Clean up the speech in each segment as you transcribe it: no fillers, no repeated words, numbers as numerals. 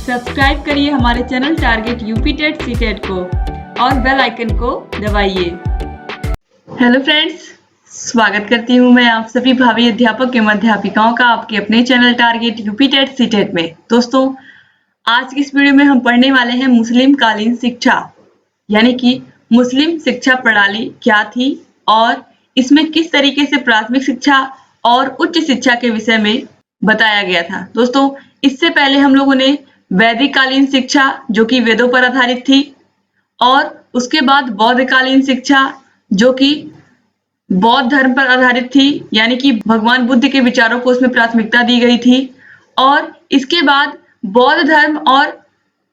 Subscribe करिए हमारे channel target UP TET CTET को और बेल आइकन को दबाइए। हेलो फ्रेंड्स, स्वागत करती हूँ मैं आप सभी भावी अध्यापक एवं अध्यापिकाओं का आपके अपने channel target UP TET CTET में। दोस्तों, आज की इस वीडियो में हम पढ़ने वाले हैं मुस्लिम कालीन शिक्षा, यानी कि मुस्लिम शिक्षा प्रणाली क्या थी और इसमें किस तरीके से प्राथमिक शिक्षा और उच्च शिक्षा के विषय में बताया गया था। दोस्तों, इससे पहले हम लोगों ने वैदिक कालीन शिक्षा जो कि वेदों पर आधारित थी और उसके बाद बौद्ध कालीन शिक्षा जो कि बौद्ध धर्म पर आधारित थी, यानी कि भगवान बुद्ध के विचारों को उसमें प्राथमिकता दी गई थी। और इसके बाद बौद्ध धर्म और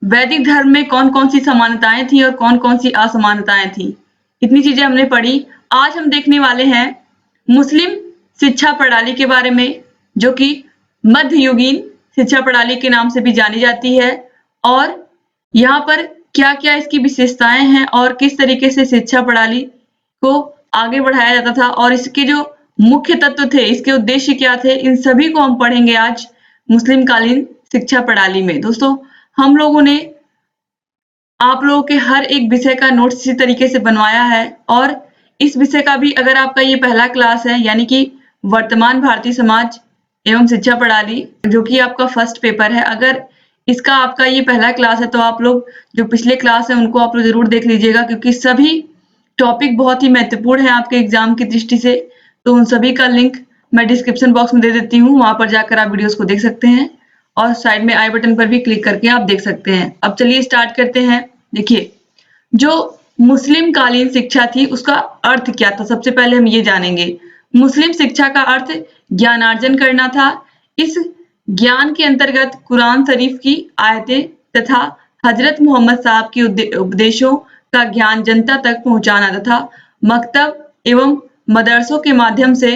वैदिक धर्म में कौन कौन सी समानताएं थी और कौन कौन सी असमानताएं थी, इतनी चीजें हमने पढ़ी। आज हम देखने वाले हैं मुस्लिम शिक्षा प्रणाली के बारे में, जो कि मध्ययुगीन शिक्षा प्रणाली के नाम से भी जानी जाती है, और यहाँ पर क्या क्या इसकी विशेषताएं हैं और किस तरीके से शिक्षा प्रणाली को आगे बढ़ाया जाता था और इसके जो मुख्य तत्व थे, इसके उद्देश्य क्या थे, इन सभी को हम पढ़ेंगे आज मुस्लिम कालीन शिक्षा प्रणाली में। दोस्तों, हम लोगों ने आप लोगों के हर एक विषय का नोट्स इसी तरीके से बनवाया है और इस विषय का भी अगर आपका ये पहला क्लास है, यानी कि वर्तमान भारतीय समाज एवं शिक्षा प्रणाली, जो कि आपका फर्स्ट पेपर है, अगर इसका आपका ये पहला क्लास है तो आप लोग जो पिछले क्लास है उनको आप लोग जरूर देख लीजिएगा, क्योंकि सभी टॉपिक बहुत ही महत्वपूर्ण है आपके एग्जाम की दृष्टि से। तो उन सभी का लिंक मैं डिस्क्रिप्शन बॉक्स में दे देती हूँ, वहां पर जाकर आप वीडियोस को देख सकते हैं और साइड में आई बटन पर भी क्लिक करके आप देख सकते हैं। अब चलिए स्टार्ट करते हैं। देखिए, जो मुस्लिम कालीन शिक्षा थी उसका अर्थ क्या था, सबसे पहले हम ये जानेंगे। मुस्लिम शिक्षा का अर्थ ज्ञानार्जन करना था। इस ज्ञान के अंतर्गत कुरान शरीफ की आयतें तथा हजरत मोहम्मद साहब के उपदेशों का ज्ञान जनता तक पहुंचाना तथा मकतब एवं मदरसों के माध्यम से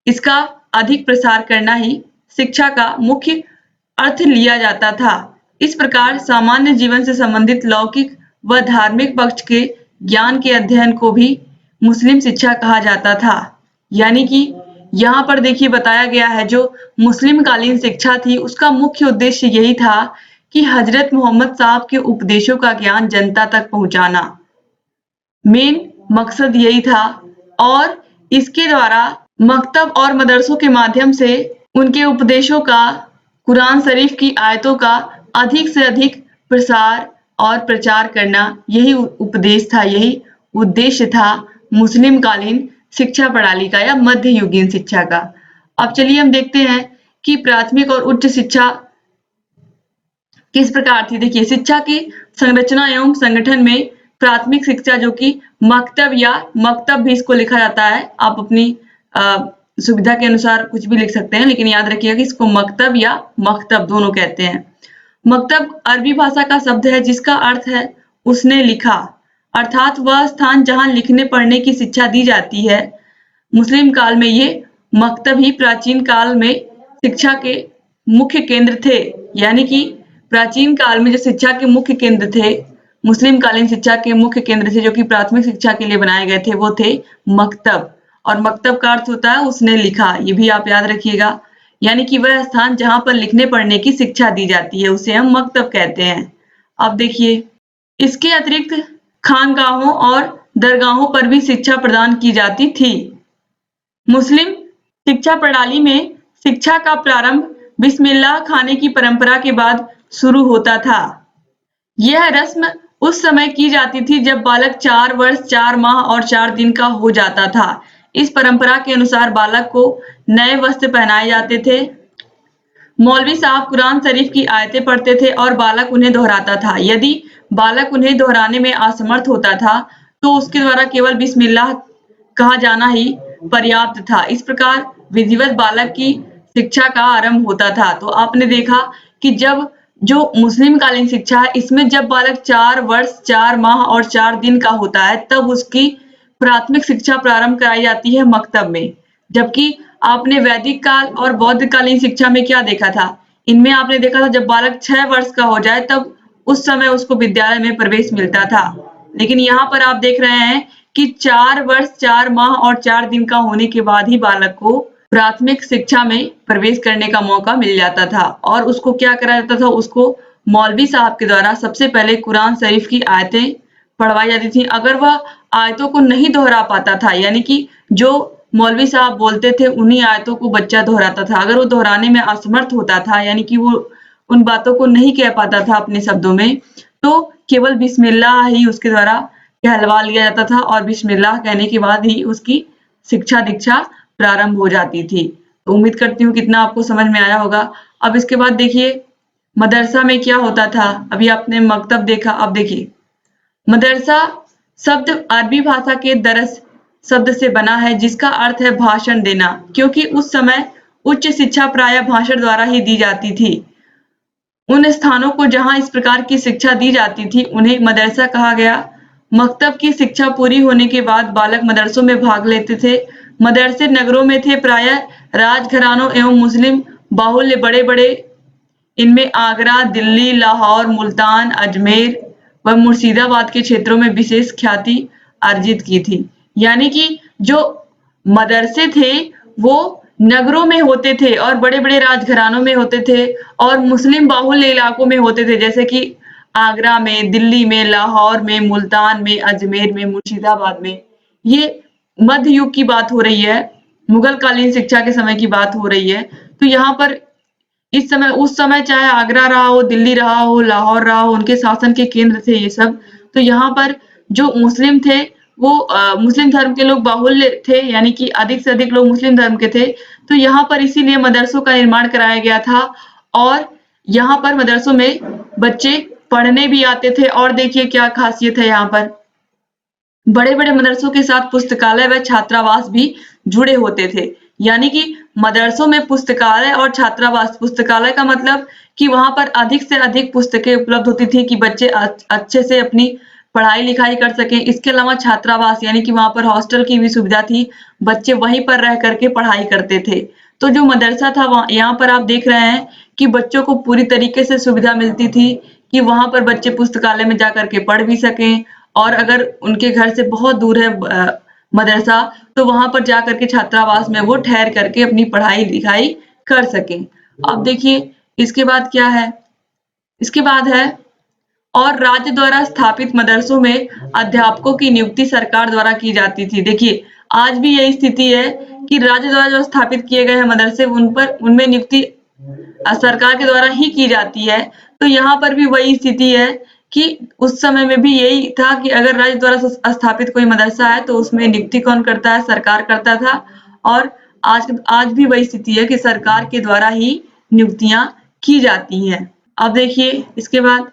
इसका अधिक प्रसार करना ही शिक्षा का मुख्य अर्थ लिया जाता था। इस प्रकार सामान्य जीवन से संबंधित लौकिक व धार्मिक पक्ष के ज्ञान के अध्ययन को भी मुस्लिम शिक्षा कहा जाता था। यानी कि यहाँ पर देखिए बताया गया है, जो मुस्लिम कालीन शिक्षा थी उसका मुख्य उद्देश्य यही था कि हजरत मोहम्मद साहब के उपदेशों का ज्ञान जनता तक पहुंचाना, मेन मकसद यही था। और इसके द्वारा मकतब और मदरसों के माध्यम से उनके उपदेशों का, कुरान शरीफ की आयतों का अधिक से अधिक प्रसार और प्रचार करना, यही उपदेश था, यही उद्देश्य था मुस्लिम कालीन शिक्षा प्रणाली का या मध्ययुगीन शिक्षा का। अब चलिए हम देखते हैं कि प्राथमिक और उच्च शिक्षा किस प्रकार थी। देखिए, शिक्षा की संरचना एवं संगठन में प्राथमिक शिक्षा, जो कि मकतब या मकतब भी इसको लिखा जाता है, आप अपनी सुविधा के अनुसार कुछ भी लिख सकते हैं, लेकिन याद रखिएगा कि इसको मकतब या मकतब दोनों कहते हैं। मकतब अरबी भाषा का शब्द है जिसका अर्थ है उसने लिखा, अर्थात वह स्थान जहां लिखने पढ़ने की शिक्षा दी जाती है। मुस्लिम काल में ये मकतब ही प्राचीन काल में शिक्षा के मुख्य केंद्र थे। यानी कि प्राचीन काल में जो शिक्षा के मुख्य केंद्र थे, मुस्लिम कालीन शिक्षा के मुख्य केंद्र थे, जो कि प्राथमिक शिक्षा के लिए बनाए गए थे, वो थे मकतब। और मकतब का अर्थ होता है उसने लिखा, ये भी आप याद रखिएगा। यानी कि वह स्थान जहां पर लिखने पढ़ने की शिक्षा दी जाती है उसे हम मकतब कहते हैं। अब देखिए, इसके अतिरिक्त खानगाहों और दरगाहों पर भी शिक्षा प्रदान की जाती थी। मुस्लिम शिक्षा प्रणाली में शिक्षा का प्रारंभ बिस्मिल्लाह खाने की परंपरा के बाद शुरू होता था। यह रस्म उस समय की जाती थी जब बालक 4 वर्ष 4 माह और 4 दिन का हो जाता था। इस परंपरा के अनुसार बालक को नए वस्त्र पहनाए जाते थे। मौलवी साहब कुरान शरीफ की आयतें पढ़ते थे और बालक उन्हें दोहराता था। यदि बालक उन्हें दोहराने में असमर्थ होता था तो उसके द्वारा केवल बिस्मिल्लाह कहा जाना ही पर्याप्त था। इस प्रकार विधिवत बालक की शिक्षा का आरंभ होता था। तो आपने देखा कि जब जो मुस्लिम कालीन शिक्षा है, इसमें जब बालक 4 वर्ष 4 माह और 4 दिन का होता है तब उसकी प्राथमिक शिक्षा प्रारंभ कराई जाती है मकतब में। जबकि आपने वैदिक काल और बौद्ध कालीन शिक्षा में क्या देखा था, इनमें आपने देखा था जब बालक 6 वर्ष का हो जाए तब उस समय उसको विद्यालय में प्रवेश मिलता था। लेकिन यहाँ पर आप देख रहे हैं कि 4 वर्ष 4 माह और 4 दिन का होने के बाद ही बालक को प्राथमिक शिक्षा में प्रवेश करने का मौका मिल जाता था और उसको क्या कराया जाता था, उसको मौलवी साहब के द्वारा सबसे पहले कुरान शरीफ की आयतें पढ़वाई जाती थी। अगर वह आयतों को नहीं दोहरा पाता था, यानी कि जो मौलवी साहब बोलते थे उन्हीं आयतों को बच्चा दोहराता था। अगर वो दोहराने में असमर्थ होता था, यानी कि वो उन बातों को नहीं कह पाता था अपने शब्दों में, तो केवल बिस्मिल्लाह ही उसके द्वारा कहलवा लिया जाता था और बिस्मिल्लाह कहने के बाद ही उसकी शिक्षा दीक्षा प्रारंभ हो जाती थी। तो उम्मीद करती हूँ कितना आपको समझ में आया होगा। अब इसके बाद देखिए मदरसा में क्या होता था। अभी आपने मकतब देखा, अब देखिए मदरसा शब्द अरबी भाषा के दरस शब्द से बना है, जिसका अर्थ है भाषण देना, क्योंकि उस समय उच्च शिक्षा प्रायः भाषण द्वारा ही दी जाती थी। उन स्थानों को जहां इस प्रकार की शिक्षा दी जाती थी उन्हें मदरसा कहा गया। मकतब की शिक्षा पूरी होने के बाद बालक मदरसों में भाग लेते थे। मदरसे नगरों में थे, प्रायः राजघरानों एवं मुस्लिम बाहुल्य बड़े-बड़े, इनमें आगरा, दिल्ली, लाहौर, मुल्तान, अजमेर व मुर्शिदाबाद के क्षेत्रों में विशेष ख्याति अर्जित की थी। यानी कि जो मदरसे थे वो नगरों में होते थे और बड़े-बड़े राजघरानों में होते थे और मुस्लिम बाहुल्य इलाकों में होते थे, जैसे कि आगरा में, दिल्ली में, लाहौर में, मुल्तान में, अजमेर में, मुर्शिदाबाद में। ये मध्य युग की बात हो रही है, मुगल कालीन शिक्षा के समय की बात हो रही है। तो यहाँ पर इस समय उस समय चाहे आगरा रहा हो, दिल्ली रहा हो, लाहौर रहा हो, उनके शासन के केंद्र थे ये सब। तो यहाँ पर जो मुस्लिम थे वो मुस्लिम धर्म के लोग बाहुल्य थे, यानी कि अधिक से अधिक लोग मुस्लिम धर्म के थे। तो यहाँ पर इसीलिए मदरसों का निर्माण कराया गया था और यहाँ पर मदरसों में बच्चे पढ़ने भी आते थे। और देखिए क्या खासियत है, यहाँ पर बड़े-बड़े मदरसों के साथ पुस्तकालय व छात्रावास भी जुड़े होते थे। यानी कि मदरसों में पुस्तकालय और छात्रावास, पुस्तकालय का मतलब कि वहां पर अधिक से अधिक पुस्तकें उपलब्ध होती थी कि बच्चे अच्छे से अपनी पढ़ाई लिखाई कर सकें। इसके अलावा छात्रावास, यानी कि वहां पर हॉस्टल की भी सुविधा थी, बच्चे वहीं पर रह करके पढ़ाई करते थे। तो जो मदरसा था वहाँ यहाँ पर आप देख रहे हैं कि बच्चों को पूरी तरीके से सुविधा मिलती थी कि वहां पर बच्चे पुस्तकालय में जाकर के पढ़ भी सकें, और अगर उनके घर से बहुत दूर है मदरसा, तो वहां पर जाकर के छात्रावास में वो ठहर करके अपनी पढ़ाई लिखाई कर सकें। अब देखिए इसके बाद क्या है, इसके बाद है और राज्य द्वारा स्थापित मदरसों में अध्यापकों की नियुक्ति सरकार द्वारा की जाती थी। देखिए आज भी यही स्थिति है कि राज्य द्वारा जो स्थापित किए गए हैं मदरसे, उनमें नियुक्ति सरकार के द्वारा ही की जाती है। तो यहाँ पर भी वही स्थिति है कि उस समय में भी यही था कि अगर राज्य द्वारा स्थापित कोई मदरसा है तो उसमें नियुक्ति कौन करता है, सरकार करता था। और आज भी वही स्थिति है कि सरकार के द्वारा ही नियुक्तियां की जाती हैं। अब देखिए इसके बाद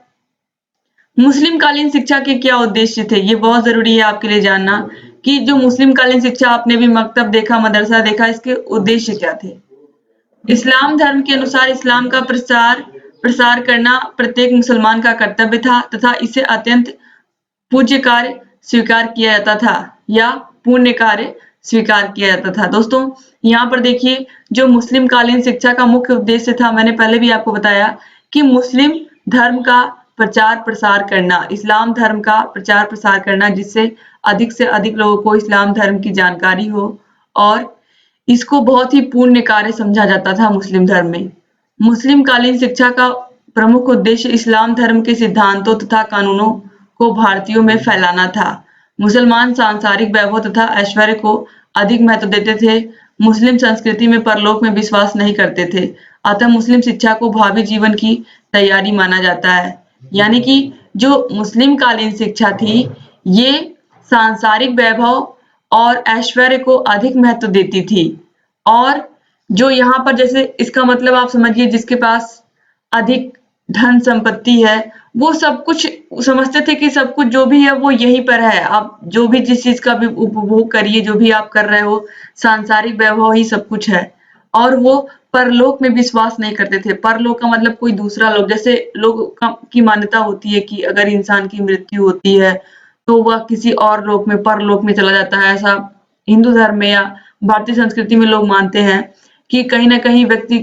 मुस्लिम कालीन शिक्षा के क्या उद्देश्य थे, ये बहुत जरूरी है आपके लिए जानना कि जो मुस्लिम कालीन शिक्षा, आपने भी मकतब देखा, मदरसा देखा, इसके उद्देश्य क्या थे। इस्लाम धर्म के अनुसार इस्लाम का प्रसार करना प्रत्येक मुसलमान का कर्तव्य था तथा इसे अत्यंत पूज्य कार्य स्वीकार किया जाता था या पुण्य कार्य स्वीकार किया जाता था। दोस्तों यहाँ पर देखिए जो मुस्लिम कालीन शिक्षा का मुख्य उद्देश्य था, मैंने पहले भी आपको बताया कि मुस्लिम धर्म का प्रचार प्रसार करना, इस्लाम धर्म का प्रचार प्रसार करना, जिससे अधिक से अधिक लोगों को इस्लाम धर्म की जानकारी हो, और इसको बहुत ही पुण्य कार्य समझा जाता था मुस्लिम धर्म में। मुस्लिम कालीन शिक्षा का प्रमुख उद्देश्य इस्लाम धर्म के सिद्धांतों तथा कानूनों को भारतीयों में फैलाना था। मुसलमान सांसारिक वैभव तथा ऐश्वर्य को अधिक महत्व देते थे। मुस्लिम संस्कृति में परलोक में विश्वास नहीं करते थे, अतः मुस्लिम शिक्षा को भावी जीवन की तैयारी माना जाता है। यानी कि जो मुस्लिम कालीन शिक्षा थी ये सांसारिक वैभव और ऐश्वर्य को अधिक महत्व देती थी। और जो यहाँ पर जैसे इसका मतलब आप समझिए, जिसके पास अधिक धन संपत्ति है वो सब कुछ समझते थे कि सब कुछ जो भी है वो यहीं पर है। आप जो भी जिस चीज का भी उपभोग करिए, जो भी आप कर रहे हो, सांसारिक वैभव ही सब कुछ है। और वो परलोक में विश्वास नहीं करते थे। परलोक का मतलब कोई दूसरा लोक, जैसे लोग की मान्यता होती है कि अगर इंसान की मृत्यु होती है तो वह किसी और लोक में, परलोक में चला जाता है। ऐसा हिंदू धर्म में या भारतीय संस्कृति में लोग मानते हैं कि कहीं ना कहीं व्यक्ति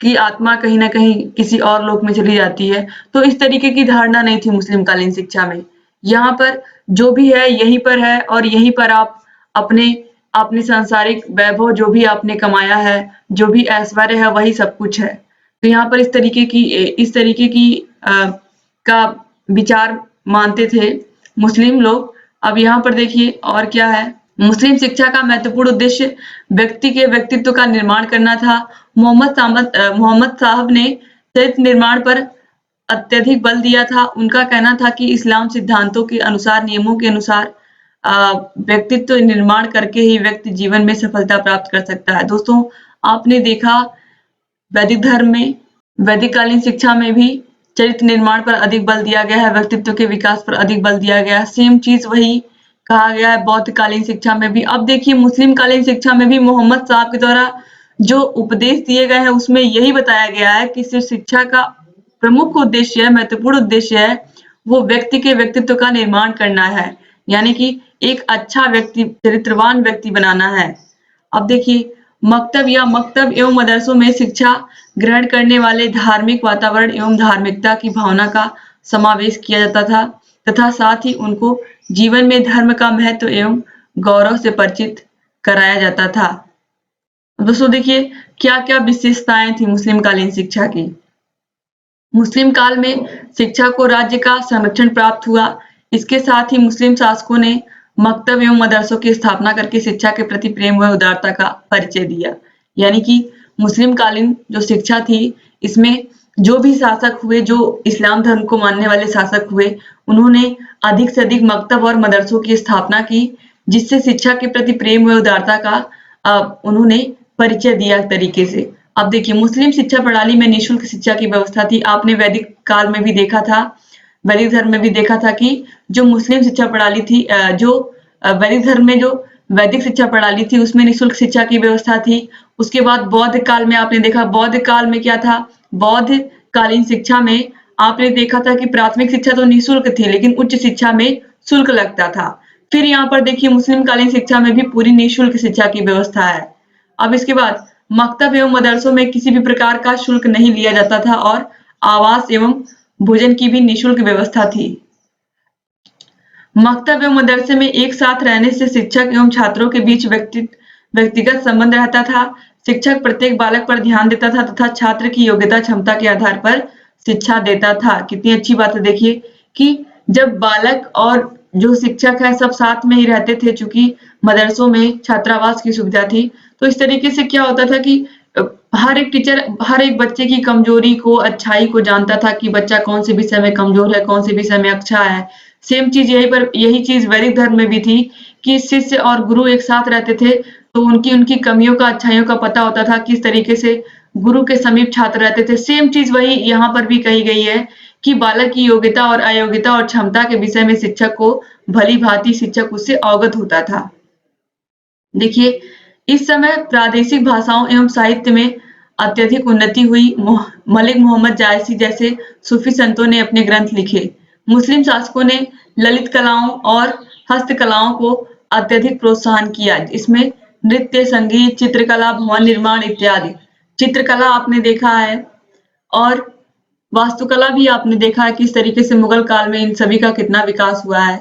की आत्मा कहीं ना कहीं किसी और लोक में चली जाती है। तो इस तरीके की धारणा नहीं थी मुस्लिम कालीन शिक्षा में। यहाँ पर जो भी है यहीं पर है और यहीं पर आप अपने सांसारिक वैभव जो भी आपने कमाया है, जो भी ऐश्वर्य है, वही सब कुछ है। तो यहाँ पर इस तरीके की का विचार मानते थे मुस्लिम लोग। अब यहाँ पर देखिए और क्या है, मुस्लिम शिक्षा का महत्वपूर्ण उद्देश्य व्यक्ति के व्यक्तित्व का निर्माण करना था। मोहम्मद साहब ने चरित्र निर्माण पर अत्यधिक बल दिया था। उनका कहना था कि इस्लाम सिद्धांतों के अनुसार, नियमों के अनुसार व्यक्तित्व निर्माण करके ही व्यक्ति जीवन में सफलता प्राप्त कर सकता है। दोस्तों, आपने देखा वैदिक धर्म में, वैदिक कालीन शिक्षा में भी चरित्र निर्माण पर अधिक बल दिया गया है, व्यक्तित्व के विकास पर अधिक बल दिया गया है। सेम चीज वही कहा गया है बौद्ध कालीन शिक्षा में भी। अब देखिए मुस्लिम कालीन शिक्षा में भी मोहम्मद साहब के द्वारा जो उपदेश दिए गए हैं उसमें यही बताया गया है कि सिर्फ शिक्षा का प्रमुख उद्देश्य है, महत्वपूर्ण उद्देश्य है, वो व्यक्ति के व्यक्तित्व का निर्माण करना है, यानी कि एक अच्छा व्यक्ति, चरित्रवान व्यक्ति बनाना है। अब देखिए मकतब एवं मदरसों में शिक्षा ग्रहण करने वाले धार्मिक वातावरण एवं धार्मिकता की भावना का समावेश किया जाता था तथा साथ ही उनको जीवन में धर्म का महत्व एवं गौरव से परिचित कराया जाता था। दोस्तों देखिए क्या-क्या विशेषताएं थी मुस्लिम कालीन शिक्षा की। मुस्लिम काल में शिक्षा को राज्य का संरक्षण प्राप्त हुआ। इसके साथ ही मुस्लिम शासकों ने मकतब एवं मदरसों की स्थापना करके शिक्षा के प्रति प्रेम व उदारता का परिचय दिया। यानी कि मुस्लिम कालीन जो शिक्षा थी, इसमें जो भी शासक हुए, जो इस्लाम धर्म को मानने वाले शासक हुए, उन्होंने अधिक से अधिक मकतब और मदरसों की स्थापना की, जिससे शिक्षा के प्रति प्रेम व उदारता का उन्होंने परिचय दिया तरीके से। अब देखिए मुस्लिम शिक्षा प्रणाली में निःशुल्क शिक्षा की व्यवस्था थी। आपने वैदिक काल में भी देखा था, वैदिक धर्म में भी देखा था कि जो मुस्लिम शिक्षा प्रणाली थी, वैदिक धर्म में जो वैदिक शिक्षा प्रणाली थी उसमें निःशुल्क शिक्षा की व्यवस्था थी। उसके बाद बौद्ध काल में आपने देखा, बौद्ध काल में क्या था, बौद्ध कालीन शिक्षा में आपने देखा था कि प्राथमिक शिक्षा तो निःशुल्क थी लेकिन उच्च शिक्षा में शुल्क लगता था। फिर यहाँ पर देखिए मुस्लिम कालीन शिक्षा में भी पूरी निःशुल्क शिक्षा की व्यवस्था है। अब इसके बाद मकतब एवं मदरसों में किसी भी प्रकार का शुल्क नहीं लिया जाता था और आवास एवं भोजन की भी निःशुल्क व्यवस्था थी। मकतब एवं मदरसे में एक साथ रहने से शिक्षक एवं छात्रों के बीच व्यक्तिगत संबंध रहता था। शिक्षक प्रत्येक बालक पर ध्यान देता था तथा छात्र की योग्यता क्षमता के आधार पर शिक्षा देता था। कितनी अच्छी बात है देखिए कि जब बालक और जो शिक्षक है सब साथ में ही रहते थे, चूंकि मदरसों में छात्रावास की सुविधा थी, तो इस तरीके से क्या होता था कि हर एक टीचर हर एक बच्चे की कमजोरी को, अच्छाई को जानता था कि बच्चा कौन से विषय में कमजोर है, कौन से विषय में अच्छा है। सेम चीज यही चीज वैदिक धर्म में भी थी कि शिष्य और गुरु एक साथ रहते थे तो उनकी कमियों का, अच्छाइयों का पता होता था, किस तरीके से गुरु के समीप छात्र रहते थे। सेम चीज वही यहाँ पर भी कही गई है कि बालक की योग्यता और अयोग्यता और क्षमता के विषय में शिक्षक को भली भांति शिक्षक उससे अवगत होता था। देखिए इस समय प्रादेशिक भाषाओं एवं साहित्य में अत्यधिक उन्नति हुई। मलिक मोहम्मद जायसी जैसे सूफी संतों ने अपने ग्रंथ लिखे। मुस्लिम शासकों ने ललित कलाओं और हस्तकलाओं को अत्यधिक प्रोत्साहन किया। इसमें नृत्य, संगीत, चित्रकला, भवन निर्माण इत्यादि। चित्रकला आपने देखा है और वास्तुकला भी आपने देखा है किस तरीके से मुगल काल में इन सभी का कितना विकास हुआ है।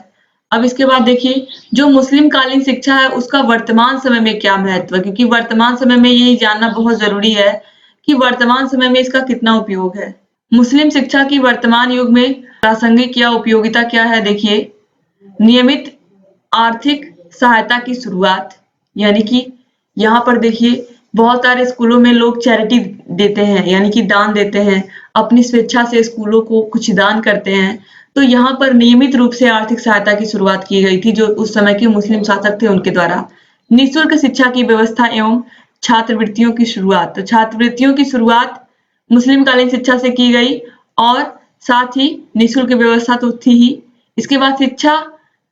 अब इसके बाद देखिए जो मुस्लिम कालीन शिक्षा है उसका वर्तमान समय में क्या महत्व है, क्योंकि वर्तमान समय में यही जानना बहुत जरूरी है कि वर्तमान समय में इसका कितना उपयोग है। मुस्लिम शिक्षा की वर्तमान युग में प्रासंगिक या उपयोगिता क्या है, देखिए नियमित आर्थिक सहायता की शुरुआत, यानी कि यहाँ पर देखिए बहुत सारे स्कूलों में लोग चैरिटी देते हैं, यानी कि दान देते हैं, अपनी स्वेच्छा से स्कूलों को कुछ दान करते हैं। तो यहाँ पर नियमित रूप से आर्थिक सहायता की शुरुआत की गई थी जो उस समय के मुस्लिम शासक थे उनके द्वारा। निःशुल्क शिक्षा की व्यवस्था एवं छात्रवृत्तियों की शुरुआत। तो छात्रवृत्तियों की शुरुआत मुस्लिम कालीन शिक्षा से की गई और साथ ही निःशुल्क व्यवस्था तो थी ही। इसके बाद शिक्षा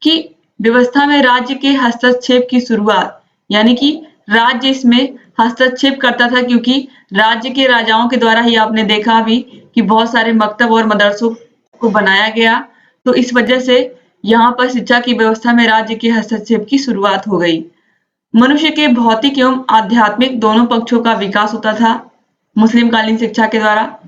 की व्यवस्था में राज्य के हस्तक्षेप की शुरुआत, यानी कि राज्य इसमें हस्तक्षेप करता था क्योंकि राज्य के राजाओं के द्वारा ही आपने देखा भी कि बहुत सारे मकतब और मदरसों को बनाया गया। तो इस वजह से यहाँ पर शिक्षा की व्यवस्था में राज्य के हस्तक्षेप की शुरुआत हो गई। मनुष्य के भौतिक एवं आध्यात्मिक दोनों पक्षों का विकास होता था मुस्लिम कालीन शिक्षा के द्वारा।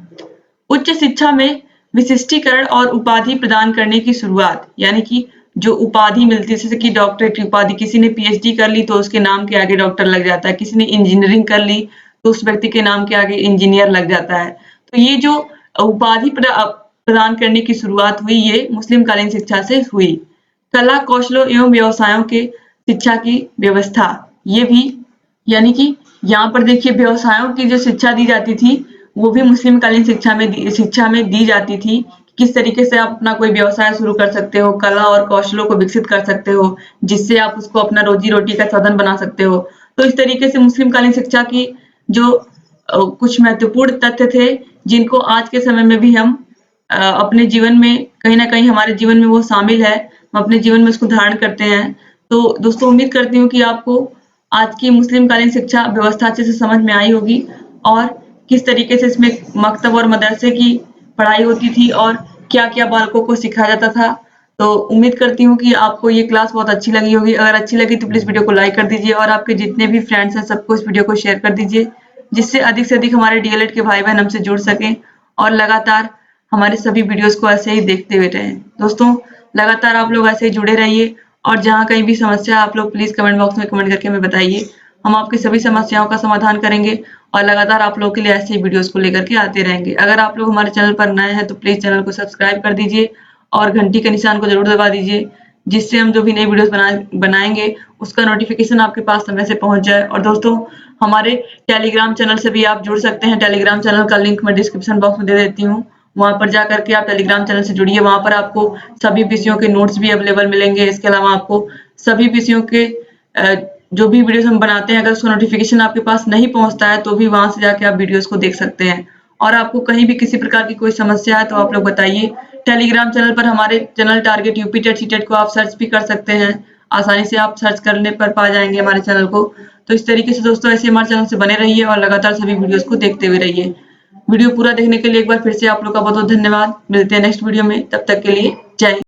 उच्च शिक्षा में विशिष्टीकरण और उपाधि प्रदान करने की शुरुआत, यानी कि जो उपाधि मिलती है जैसे कि डॉक्टरेट की उपाधि, किसी ने पीएचडी कर ली तो उसके नाम के आगे डॉक्टर लग जाता है, किसी ने इंजीनियरिंग कर ली तो उस व्यक्ति के नाम के आगे इंजीनियर लग जाता है। तो ये जो उपाधि प्रदान करने की शुरुआत हुई, ये मुस्लिम कालीन शिक्षा से हुई। कला, कौशलों एवं व्यवसायों के शिक्षा की व्यवस्था, ये भी, यानी कि यहाँ पर देखिए व्यवसायों की जो शिक्षा दी जाती थी, वो भी मुस्लिम कालीन शिक्षा में दी जाती थी। किस तरीके से आप अपना कोई व्यवसाय शुरू कर सकते हो, कला और कौशलों को विकसित कर सकते हो, जिससे आप उसको अपना रोजी-रोटी का साधन बना सकते हो। तो इस तरीके से मुस्लिम कालीन शिक्षा की जो कुछ महत्वपूर्ण तथ्य थे, जिनको आज के समय में भी हम अपने जीवन में कहीं न कहीं हमारे जीवन में वो शामिल है, हम अपने जीवन में उसको धारण करते हैं। तो दोस्तों उम्मीद करती हूँ कि आपको आज की मुस्लिम कालीन शिक्षा व्यवस्था अच्छे से समझ में आई होगी और किस तरीके से इसमें मकतब और मदरसे की पढ़ाई होती थी और क्या-क्या बालकों को सिखाया जाता था। तो उम्मीद करती हूँ कि आपको ये क्लास बहुत अच्छी लगी होगी। अगर अच्छी लगी तो प्लीज़ वीडियो को लाइक कर दीजिए और आपके जितने भी फ्रेंड्स हैं सबको इस वीडियो को शेयर कर दीजिए, जिससे अधिक से अधिक हमारे डीएलएड के भाई-बहन हमसे जुड़ सकें और लगातार हमारे सभी वीडियोस को ऐसे ही देखते हुए रहें। दोस्तों लगातार आप लोग ऐसे ही जुड़े रहिए और जहाँ कहीं भी समस्या आप लोग प्लीज़ कमेंट बॉक्स में कमेंट करके हमें बताइए। हम आपकी सभी समस्याओं का समाधान करेंगे और लगातार आप लोगों के लिए ऐसे ही वीडियोस को लेकर के आते रहेंगे। अगर आप लोग हमारे चैनल पर नए हैं तो प्लीज़ चैनल को सब्सक्राइब कर दीजिए और घंटी के निशान को ज़रूर दबा दीजिए, जिससे हम जो भी नई वीडियोस बनाएंगे उसका नोटिफिकेशन आपके पास समय से पहुंच जाए। और दोस्तों हमारे टेलीग्राम चैनल से भी आप जुड़ सकते हैं। टेलीग्राम चैनल का लिंक मैं डिस्क्रिप्शन बॉक्स में दे देती हूँ। वहाँ पर जा करके आप टेलीग्राम चैनल से जुड़िए। वहाँ पर आपको सभी विषयों के नोट्स भी अवेलेबल मिलेंगे। इसके अलावा आपको सभी विषयों के जो भी वीडियोस हम बनाते हैं, अगर उसका नोटिफिकेशन आपके पास नहीं पहुँचता है तो भी वहाँ से जाके आप वीडियोस को देख सकते हैं। और आपको कहीं भी किसी प्रकार की कोई समस्या है तो आप लोग बताइए। टेलीग्राम चैनल पर हमारे channel target UP TET CTET को आप सर्च भी कर सकते हैं। आसानी से आप सर्च करने पर पा जाएंगे हमारे चैनल को। तो इस तरीके से दोस्तों ऐसे हमारे चैनल से बने रहिए और लगातार सभी वीडियोस को देखते हुए रहिए। वीडियो पूरा देखने के लिए एक बार फिर से आप लोग का बहुत बहुत धन्यवाद। मिलते हैं नेक्स्ट वीडियो में, तब तक के लिए जय हिंद।